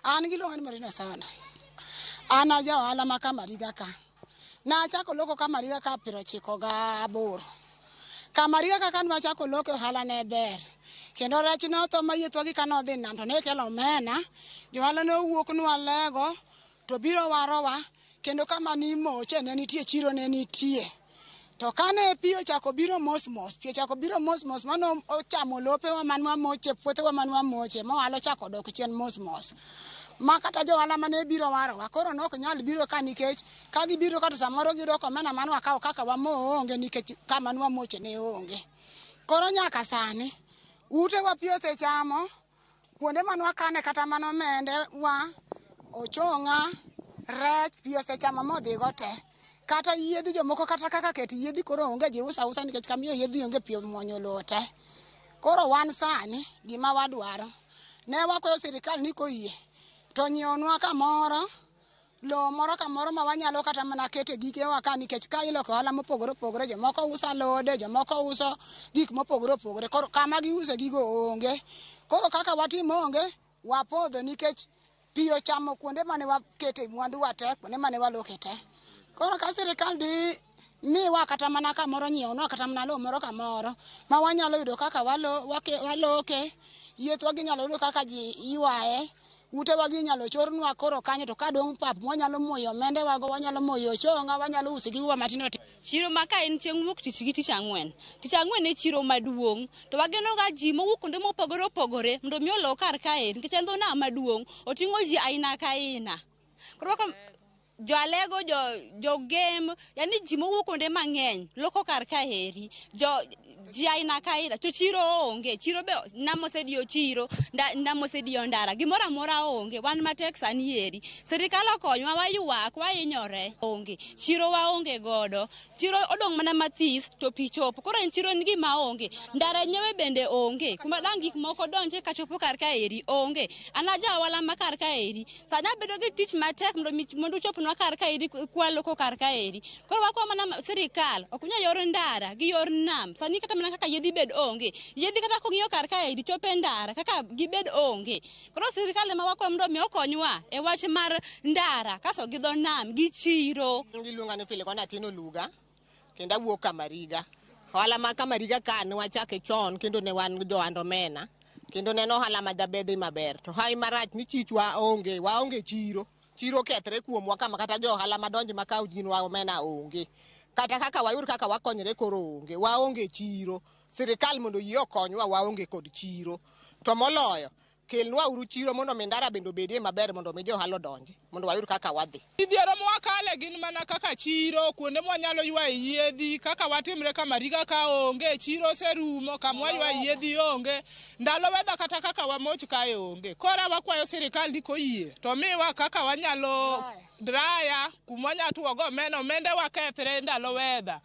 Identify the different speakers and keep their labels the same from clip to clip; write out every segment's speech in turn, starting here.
Speaker 1: An giluongo ni Marina Sana. An aja ohala ma Kamariga ka. Nachako loko Kamariga ka 98. Kamariga ka kan wachako loko ohala ne ber. Kendo rech notho mayiethwa gi kanodhi nam to ne kelo omena. Johala nowuok nwa lego to biro warowa. Kendo kama ni moche ne nitie chiro ne nitie. To kane pi ochako biro mos, mano ochamo lopewa manwa moche, puothewa manwa moche, mohala ochako dok chien mos. Ma kata johala mane biro warowa, koro nok nyal biro ka nikech ka gibiro kata samoro gidoko omena manwa kawo kaka waonge nikech kama nwa moche ne onge. Koro nyaka sani, utewa pi osechamo, kuonde manwa kane kata mano omende wa, ochong'a, rech pi osechamo modhigo te. Kata yiedhi jomoko kata kaka ket yiedhi koro onge ji usa nikech kamiyo yiedhi onge pi omuonyo lowo te. Koro wan sani gima wadwaro. Ne wakwayo sirikal ni koyie to nyiewonwa kamoro, lowo moro kamoro ma wanyalo kata mana kete gikewa ka nikech ka iloko ohala mopogore opogore, jomoko uso alode, jomoko uso gik mopogore opogore. Koro kama giuse gigo onge. Koro kaka watimo onge, wapodho nikech pi ochamo kuonde mane wakete mwanduwa te, kuonde mane waloke te. Koro ka sirikal di miwa kata mana kamoro nyiewonwa kata mana lowo moro kamoro ma wanyalo yudo kaka waloke, yiethwa ginyalo yudo kaka ji ywaye, utewa ginyalo chornwa koro kanyo to kadong' pap wanyalo moyo omendewago, wanyalo moyo ochong'a, wanyalo uso gigo matindo tindo.
Speaker 2: Chiro ma ka en chieng' wuok tich gi tich ang'wen. Tich ang'wen e chiro maduong'. To wageno ga ji mowuok kuonde mopogore opogore mondo mi olo kar kae nikech en dho nam maduong', oting'o ji aina ka aina. Koro jo alego, jo game, yani ji mowuok kuonde mang'eny loko kar kaeri. Ji aina ka aina, to chiro onge, chiro be nam osediyo chiro, nam osediyo ndara, gimoro amora onge, wan matek sani eri. Sirikal okonywa, waywak, wahinyore, onge, chiro waonge godo, chiro odong' mana mathis to pi chopo, koro en chiro en gima onge, ndara nyewe bende onge, kuma dang' gik moko donje kachopo kar kaeri onge. An aja ohala ma kar kaeri, sani abedo gi tich matek mondo uchopnwa kar kaeri kwaloko kar kaeri. Koro wakwa mana sirikal, okunya yor ndara gi yor nam, sani kata mana kaka yiedhi bed onge, yiedhi kata kong'iyo kar kaeri chope ndara kaka gibed onge. Koro sirikal ema wakwa mondo mi okonywa e wach mar ndara kaso gi dho nam gi chiro.
Speaker 3: Giluonga ni Filikona Tino Luga kendo awuok Kamariga. Ohala ma Kamariga ka ne wachake chon kendo ne wan johand omena kendo ne en ohala ma jabedhi maber. To hai marach ni chichwa onge, waonge chiro. Chiro kethre kuomwa kama kata jo ohala madonjo ma kawo ginwa omena onge. Kata kaka wayud kaka wakonyre koro onge, waonge chiro. Sirikal mondo yie okonywa waonge kod chiro. To moloyo, kelnwa uru chiro mondo mi ndara bende obedie maber mondo mi jo ohala odonji, mondo wayud kaka wadhi.
Speaker 4: Midhiero mwakale gin mana kaka chiro, kuonde mwanyalo ywaye yiedhi, kaka watimre Kamariga ka onge, chiro oserumo, kama ywaye yiedhi onge, ndalo wedha kata kaka wamoch kae onge. Kora wakwayo sirikal ni koyie, to miwa kaka wanyalo draya, kumwanya tuogo omende wakethre ndalo wedha.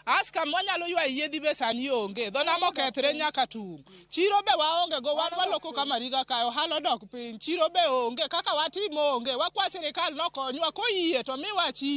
Speaker 4: Aska mwanyalo ywaye yiedhi be sani onge, dho nam okethre nyaka tung'. Chiro be waonge go, wan waloko Kamariga ka ohala dok piny, chiro be onge, kaka watimo onge, wakwa sirikal nokonywa koyie to miwa chiro.